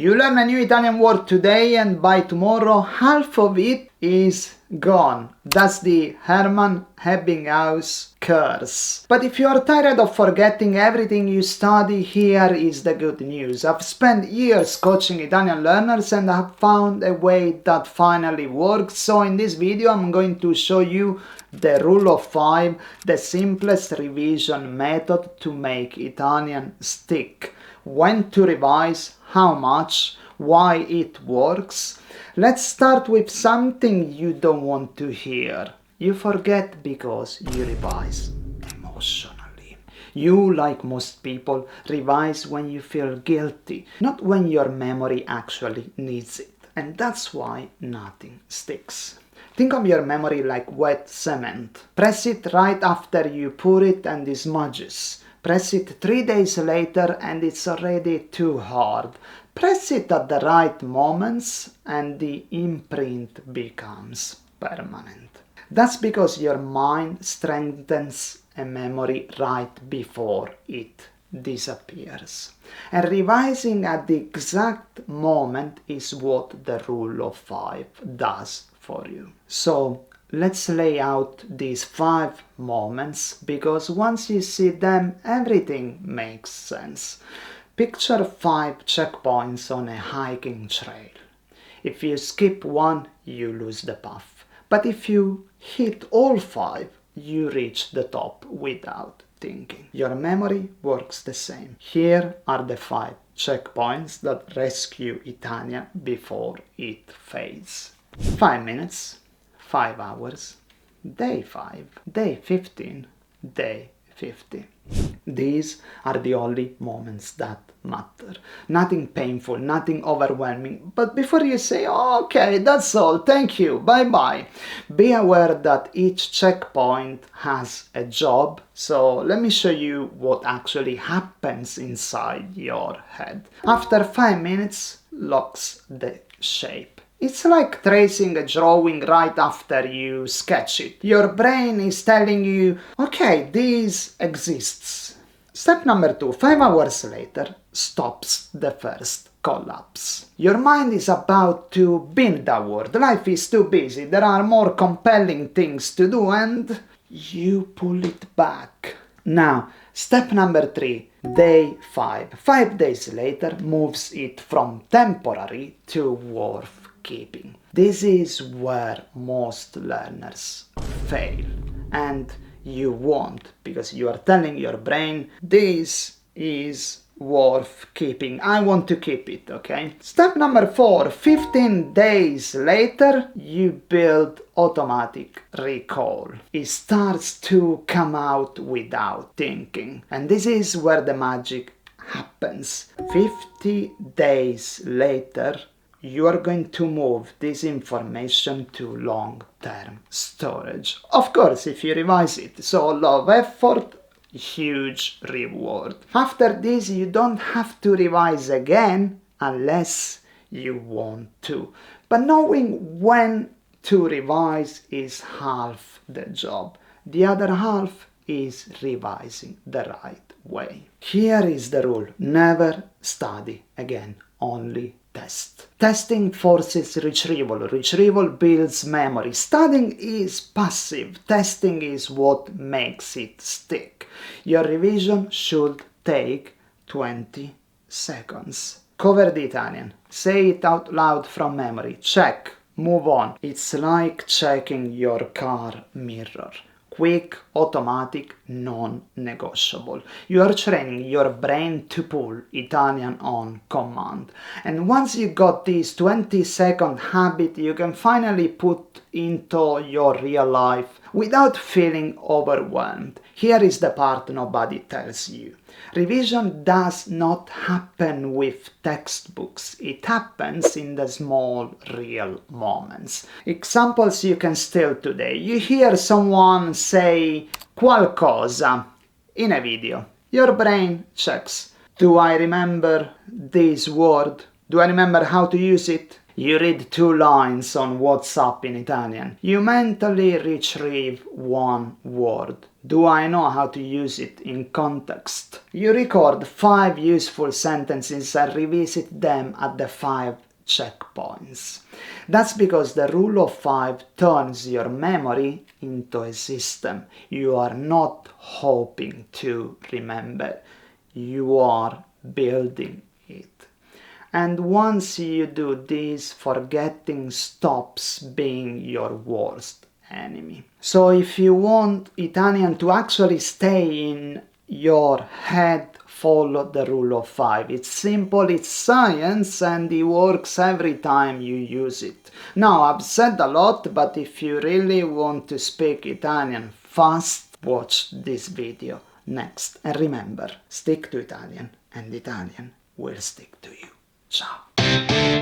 You learn a new Italian word today and by tomorrow half of it is gone. That's the Hermann Ebbinghaus curse. But if you are tired of forgetting everything you study, here is the good news. I've spent years coaching Italian learners and I've found a way that finally works. So in this video I'm going to show you the rule of 5, the simplest revision method to make Italian stick. When to revise, how much, why it works. Let's start with something you don't want to hear. You forget because you revise emotionally. You, like most people, revise when you feel guilty, not when your memory actually needs it. And that's why nothing sticks. Think of your memory like wet cement. Press it right after you pour it and it smudges. Press it 3 days later and it's already too hard. Press it at the right moments and the imprint becomes permanent. That's because your mind strengthens a memory right before it disappears. And revising at the exact moment is what the rule of 5 does for you. So let's lay out these 5 moments, because once you see them, everything makes sense. Picture 5 checkpoints on a hiking trail. If you skip one, you lose the path. But if you hit all 5, you reach the top without thinking. Your memory works the same. Here are the 5 checkpoints that rescue Italian before it fades. 5 minutes, 5 hours, day 5, day 15, day 50. These are the only moments that matter. Nothing painful, nothing overwhelming. But before you say, oh, okay, that's all, thank you, bye-bye, be aware that each checkpoint has a job. So let me show you what actually happens inside your head. After 5 minutes, locks the shape. It's like tracing a drawing right after you sketch it. Your brain is telling you, okay, this exists. Step number 2, 5 hours later, stops the first collapse. Your mind is about to bin that word. Life is too busy, there are more compelling things to do, and you pull it back. Now, step number 3, day 5. 5 days later, moves it from temporary to worth keeping. This is where most learners fail, and you won't, because you are telling your brain this is worth keeping, I want to keep it, okay? Step number 4, 15 days later, you build automatic recall. It starts to come out without thinking, and this is where the magic happens. 50 days later, you are going to move this information to long-term storage. Of course, if you revise it. So low effort, huge reward. After this, you don't have to revise again unless you want to. But knowing when to revise is half the job. The other half is revising the right way. Here is the rule. Never study again, only test. Testing forces retrieval. Retrieval builds memory. Studying is passive. Testing is what makes it stick. Your revision should take 20 seconds. Cover the Italian. Say it out loud from memory. Check. Move on. It's like checking your car mirror. Quick, automatic, non-negotiable. You are training your brain to pull Italian on command. And once you got this 20-second habit, you can finally put into your real life without feeling overwhelmed. Here is the part nobody tells you. Revision does not happen with textbooks. It happens in the small, real moments. Examples you can steal today. You hear someone say qualcosa in a video. Your brain checks. Do I remember this word? Do I remember how to use it? You read 2 lines on WhatsApp in Italian. You mentally retrieve 1 word. Do I know how to use it in context? You record 5 useful sentences and revisit them at the 5 checkpoints. That's because the rule of 5 turns your memory into a system. You are not hoping to remember, you are building it. And once you do this, forgetting stops being your worst enemy. So if you want Italian to actually stay in your head, follow the rule of 5. It's simple, it's science, and it works every time you use it. Now, I've said a lot, but if you really want to speak Italian fast, watch this video next. And remember, stick to Italian, and Italian will stick to you. Ciao!